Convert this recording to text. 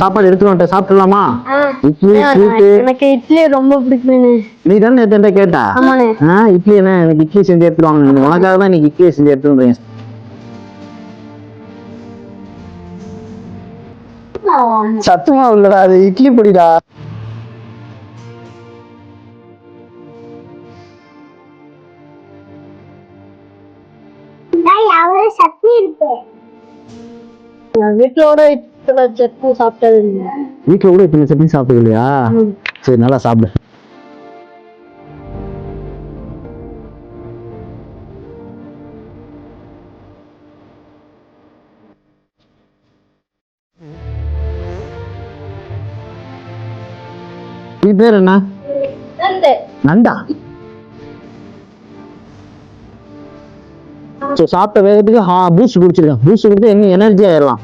சாப்பாடு எடுத்து வந்துட்டேன், சாப்பிடலாமா? இட்லி ஸ்வீட்டு. எனக்கு இட்லி ரொம்ப பிடிக்கும். நீ தானே நேத்து கேட்டா? இட்லி என்ன, எனக்கு இட்லி செஞ்சு எடுத்துருவாங்க. உனக்காக தான் இன்னைக்கு இட்லியை செஞ்சு எடுத்துருந்தேன். சத்தமா இல்லடா, அது இட்லி பொடிடா. வீட்டுல கூட சட்னி சாப்பிட்டது இல்லையா? வீட்டுல கூட இத்தனை சட்னி சாப்பிட்டது இல்லையா? சரி, நல்லா சாப்பிடு. நீ பேர் என்ன? நண்டா. சாப்பிட்ட வேகத்துக்கு பூஸ்ட் குடிச்சிருக்கேன். பூஸ்ட் குடிச்சு என்ன எனர்ஜி ஆயிடலாம்.